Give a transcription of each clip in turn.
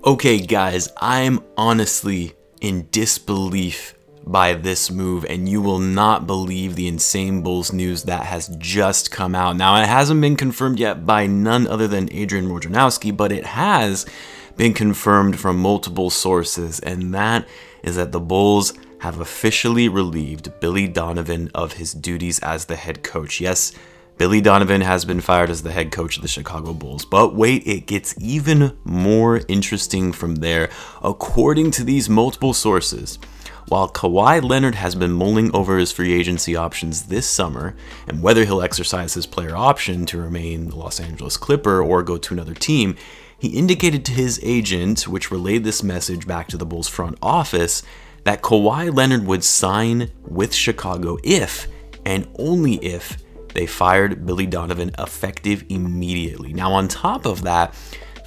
Okay guys, I'm honestly in disbelief by this move, and you will not believe the insane Bulls news that has just come out. Now, it hasn't been confirmed yet by none other than Adrian Wojnarowski, but it has been confirmed from multiple sources, and that is that the Bulls have officially relieved Billy Donovan of his duties as the head coach. Yes, Billy Donovan has been fired as the head coach of the Chicago Bulls. But wait, it gets even more interesting from there. According to these multiple sources, while Kawhi Leonard has been mulling over his free agency options this summer and whether he'll exercise his player option to remain the Los Angeles Clipper or go to another team, he indicated to his agent, which relayed this message back to the Bulls front office, that Kawhi Leonard would sign with Chicago if, and only if, they fired Billy Donovan effective immediately. Now, on top of that,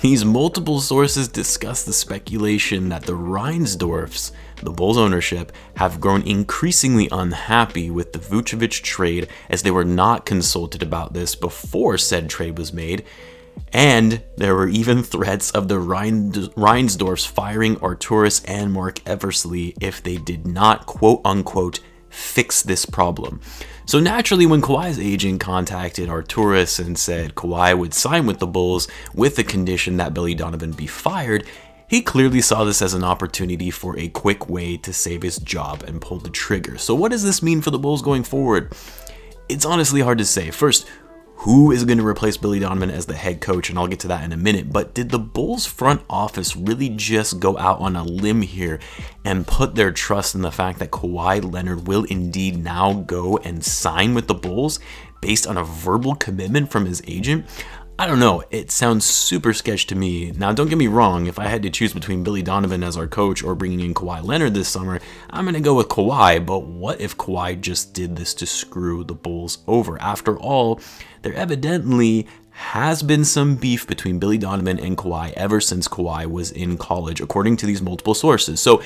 these multiple sources discuss the speculation that the Reinsdorfs, the Bulls ownership, have grown increasingly unhappy with the Vucevic trade, as they were not consulted about this before said trade was made. And there were even threats of the Reinsdorfs firing Arturas and Mark Eversley if they did not, quote unquote, fix this problem. So naturally, when Kawhi's agent contacted Arturas and said Kawhi would sign with the Bulls with the condition that Billy Donovan be fired, he clearly saw this as an opportunity for a quick way to save his job and pull the trigger. So what does this mean for the Bulls going forward? It's honestly hard to say. First, who is going to replace Billy Donovan as the head coach? And I'll get to that in a minute. But did the Bulls front office really just go out on a limb here and put their trust in the fact that Kawhi Leonard will indeed now go and sign with the Bulls based on a verbal commitment from his agent? I don't know, it sounds super sketch to me. Now, don't get me wrong, if I had to choose between Billy Donovan as our coach or bringing in Kawhi Leonard this summer, I'm going to go with Kawhi, but what if Kawhi just did this to screw the Bulls over? After all, there evidently has been some beef between Billy Donovan and Kawhi ever since Kawhi was in college, according to these multiple sources. So,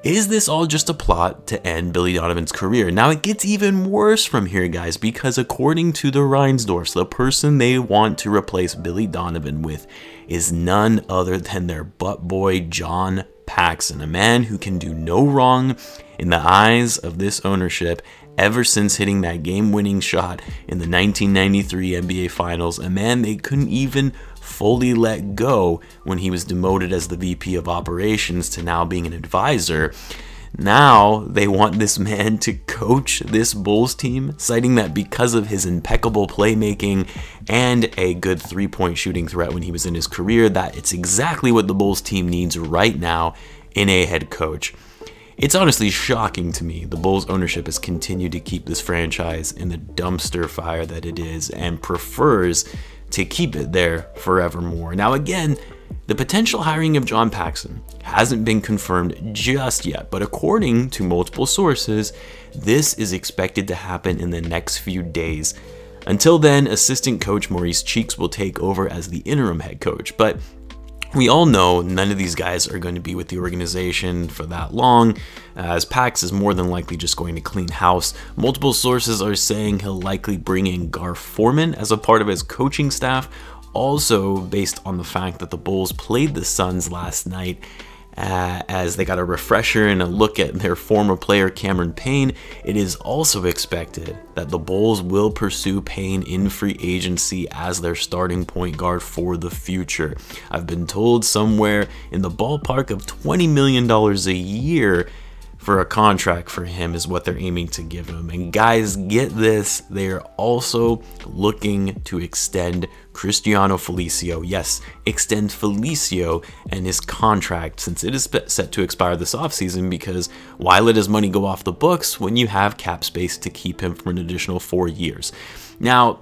is this all just a plot to end Billy Donovan's career? Now, it gets even worse from here, guys, because according to the Reinsdorfs, the person they want to replace Billy Donovan with is none other than their butt boy, John Paxson, a man who can do no wrong in the eyes of this ownership ever since hitting that game-winning shot in the 1993 NBA Finals, a man they couldn't even fully let go when he was demoted as the VP of operations to now being an advisor. Now they want this man to coach this Bulls team, citing that because of his impeccable playmaking and a good three-point shooting threat when he was in his career, that it's exactly what the Bulls team needs right now in a head coach. It's honestly shocking to me the Bulls ownership has continued to keep this franchise in the dumpster fire that it is and prefers to keep it there forevermore. Now again, the potential hiring of John Paxson hasn't been confirmed just yet, but according to multiple sources, this is expected to happen in the next few days. Until then, assistant coach Maurice Cheeks will take over as the interim head coach, but we all know none of these guys are going to be with the organization for that long, as Pax is more than likely just going to clean house. Multiple sources are saying he'll likely bring in Gar Forman as a part of his coaching staff, also based on the fact that the Bulls played the Suns last night. As they got a refresher and a look at their former player Cameron Payne, it is also expected that the Bulls will pursue Payne in free agency as their starting point guard for the future. I've been told somewhere in the ballpark of $20 million a year for a contract for him is what they're aiming to give him. And guys, get this, they are also looking to extend Cristiano Felicio. Yes, extend Felicio and his contract, since it is set to expire this offseason, because why let his money go off the books when you have cap space to keep him for an additional 4 years? Now,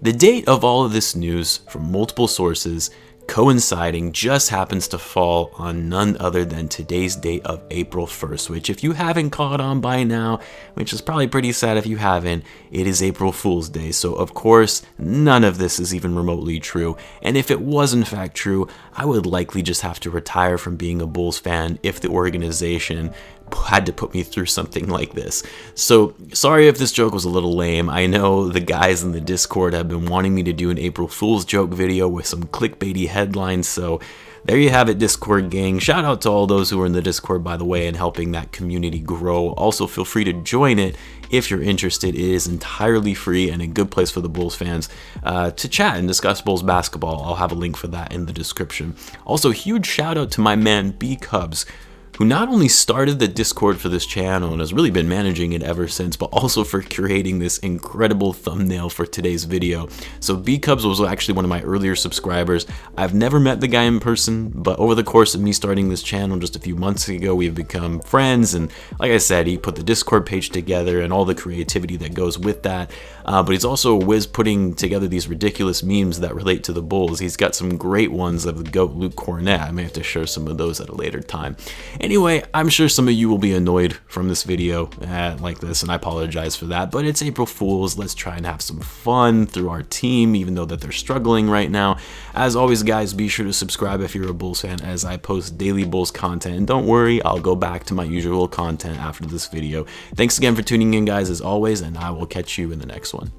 the date of all of this news from multiple sources coinciding just happens to fall on none other than today's date of April 1st, which if you haven't caught on by now, which is probably pretty sad if you haven't, it is April Fool's Day. So of course, none of this is even remotely true. And if it was in fact true, I would likely just have to retire from being a Bulls fan if the organization had to put me through something like this. So sorry if this joke was a little lame. I know the guys in the Discord have been wanting me to do an April Fool's joke video with some clickbaity headlines, so There you have it, Discord gang. Shout out to all those who are in the Discord, by the way, and helping that community grow. Also, feel free to join it if you're interested. It is entirely free and a good place for the Bulls fans to chat and discuss Bulls basketball. I'll have a link for that in the description. Also, huge shout out to my man B Cubs, who not only started the Discord for this channel and has really been managing it ever since, but also for creating this incredible thumbnail for today's video. So B Cubs was actually one of my earlier subscribers. I've never met the guy in person, but over the course of me starting this channel just a few months ago, we've become friends, and like I said, he put the Discord page together and all the creativity that goes with that. But he's also a whiz putting together these ridiculous memes that relate to the Bulls. He's got some great ones of the GOAT Luke Cornett. I may have to share some of those at a later time. Anyway, I'm sure some of you will be annoyed from this video like this, and I apologize for that, but it's April Fool's. Let's try and have some fun through our team, even though that they're struggling right now. As always, guys, be sure to subscribe if you're a Bulls fan, as I post daily Bulls content, and don't worry, I'll go back to my usual content after this video. Thanks again for tuning in, guys, as always, and I will catch you in the next one.